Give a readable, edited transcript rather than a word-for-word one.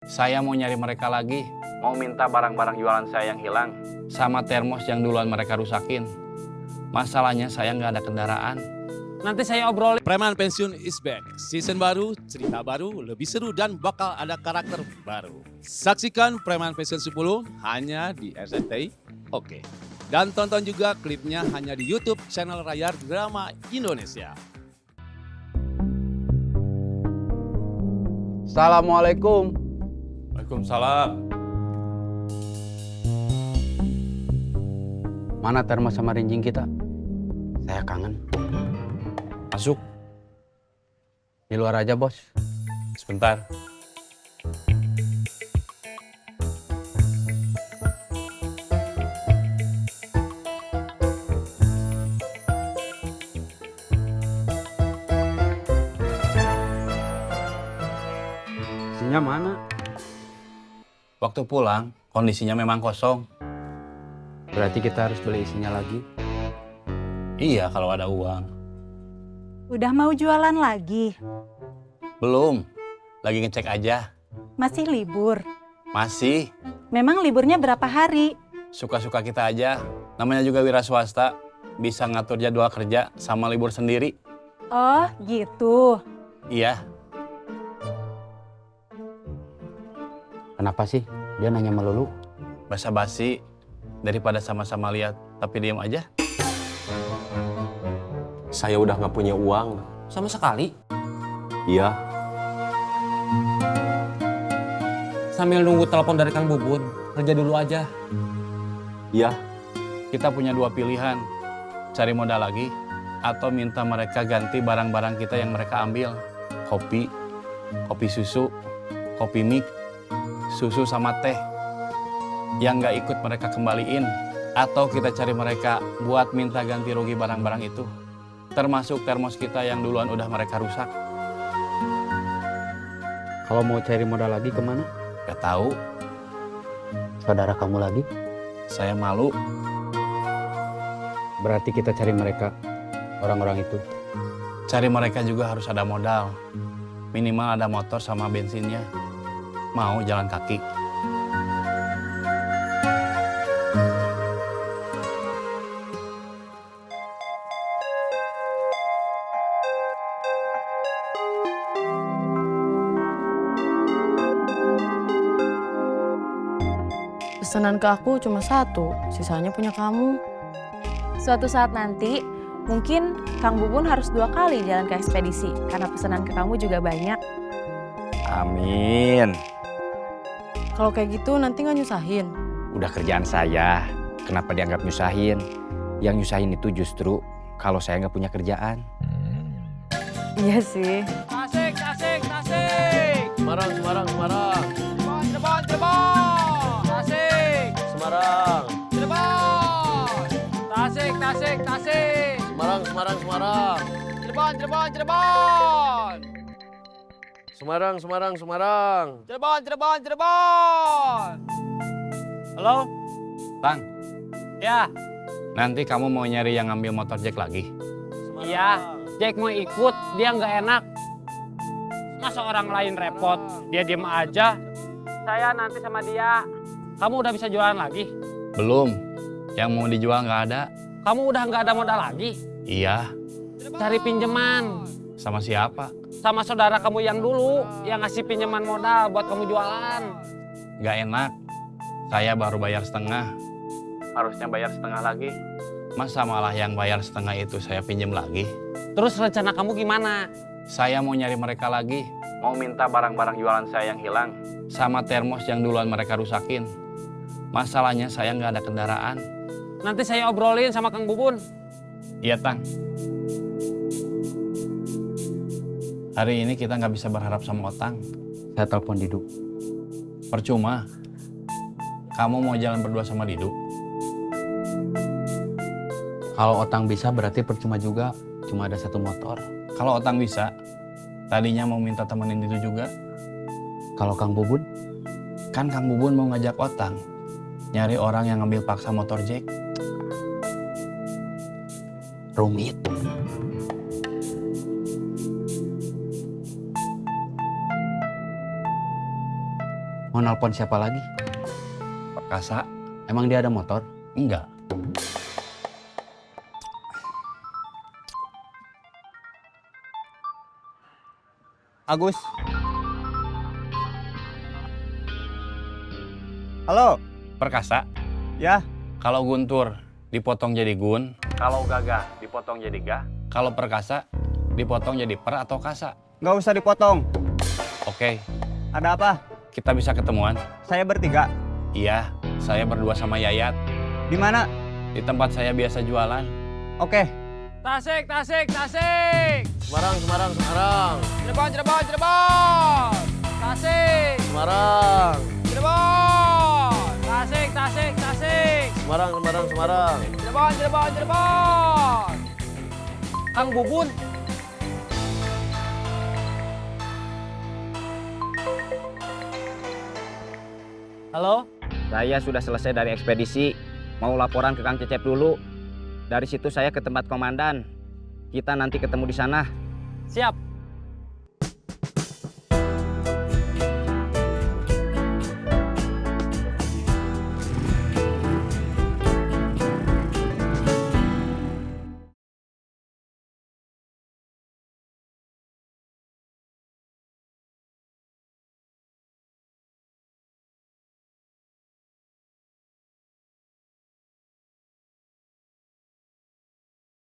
Saya mau nyari mereka lagi. Mau minta barang-barang jualan saya yang hilang. Sama termos yang duluan mereka rusakin. Masalahnya saya nggak ada kendaraan. Nanti saya obrolin. Preman Pensiun is back. Season baru, cerita baru, lebih seru dan bakal ada karakter baru. Saksikan Preman Pensiun 10 hanya di RCTI. Oke. Dan tonton juga klipnya hanya di YouTube channel Rayar Drama Indonesia. Assalamualaikum. Waalaikumsalam. Mana termos sama rinjing kita? Saya kangen. Masuk. Di luar aja, Bos. Sebentar. Isinya mana? Waktu pulang, kondisinya memang kosong. Berarti kita harus beli isinya lagi? Iya, kalau ada uang. Udah mau jualan lagi? Belum. Lagi ngecek aja. Masih libur? Masih. Memang liburnya berapa hari? Suka-suka kita aja. Namanya juga wira swasta. Bisa ngatur jadwal kerja sama libur sendiri. Oh, gitu. Iya. Kenapa sih dia nanya melulu? Basa-basi. Daripada sama-sama lihat tapi diam aja. Saya udah nggak punya uang. Sama sekali. Iya, Sambil nunggu telepon dari Kang Bubun, kerja dulu aja. iya. Kita punya dua pilihan. Cari modal lagi atau minta mereka ganti barang-barang kita yang mereka ambil. Kopi, kopi susu, kopi mik, susu sama teh. Yang nggak ikut mereka kembaliin. Atau kita cari mereka buat minta ganti rugi barang-barang itu. Termasuk termos kita yang duluan udah mereka rusak. Kalau mau cari modal lagi kemana? Gak tahu. Saudara kamu lagi? Saya malu. Berarti kita cari mereka, orang-orang itu. Cari mereka juga harus ada modal. Minimal ada motor sama bensinnya. Mau jalan kaki. Pesanan ke aku cuma satu, sisanya punya kamu. Suatu saat nanti, mungkin Kang Bubun harus 2 kali jalan ke ekspedisi karena pesanan ke kamu juga banyak. Amin. Kalau kayak gitu nanti nggak nyusahin. Udah kerjaan saya, kenapa dianggap nyusahin? Yang nyusahin itu justru kalau saya nggak punya kerjaan. Iya sih. Tasik, tasik, tasik. Semarang, Semarang, Semarang. Cirebon, Cirebon, Cirebon. Tasik, Semarang. Cirebon. Tasik, tasik, tasik. Semarang, Semarang, Semarang. Cirebon, Cirebon, Cirebon. Semarang, Semarang, Semarang. Cirebon, Cirebon, Cirebon. Halo? Bang, Ya, nanti kamu mau nyari yang ngambil motor Jack lagi? iya. Jack mau ikut, dia nggak enak. Masa orang lain repot, dia diem aja. Saya nanti sama dia. Kamu udah bisa jualan lagi? Belum. Yang mau dijual nggak ada. Kamu udah nggak ada modal lagi? Iya. Cari pinjaman. Sama siapa? Sama saudara kamu yang dulu, yang ngasih pinjaman modal buat kamu jualan. Nggak enak. Saya baru bayar setengah. Harusnya bayar setengah lagi. Masa malah yang bayar setengah itu saya pinjam lagi? Terus rencana kamu gimana? Saya mau nyari mereka lagi. Mau minta barang-barang jualan saya yang hilang. Sama termos yang duluan mereka rusakin. Masalahnya saya nggak ada kendaraan. Nanti saya obrolin sama Kang Bubun. Iya, Tang. Hari ini kita nggak bisa berharap sama Otang. Saya telepon Didu. Percuma. Kamu mau jalan berdua sama Didu? Kalau Otang bisa berarti percuma juga. Cuma ada satu motor. Kalau Otang bisa, tadinya mau minta temenin itu juga. Kalau Kang Bubun? Kan Kang Bubun mau ngajak Otang. Nyari orang yang ngambil paksa motor Jack. Rumit. Mau nelpon siapa lagi? Perkasa? Emang dia ada motor? Enggak. Agus. Halo. Perkasa? Ya. Kalau Guntur dipotong jadi Gun, kalau Gagah dipotong jadi Gah, kalau Perkasa dipotong jadi Per atau Kasa? Nggak usah dipotong. Oke, Ada apa? kita bisa ketemuan. Saya bertiga. Iya, saya berdua sama Yayat. Di mana? Di tempat saya biasa jualan. Oke. Tasik, tasik, tasik. Semarang, Semarang, Semarang. Cirebon, Cirebon, Cirebon. Tasik, Semarang. Cirebon. Tasik, tasik, tasik. Semarang, Semarang, Semarang. Cirebon, Cirebon, Cirebon. Kang Bubun. Halo? Saya sudah selesai dari ekspedisi. Mau laporan ke Kang Cecep dulu. Dari situ saya ke tempat komandan. Kita nanti ketemu di sana. Siap.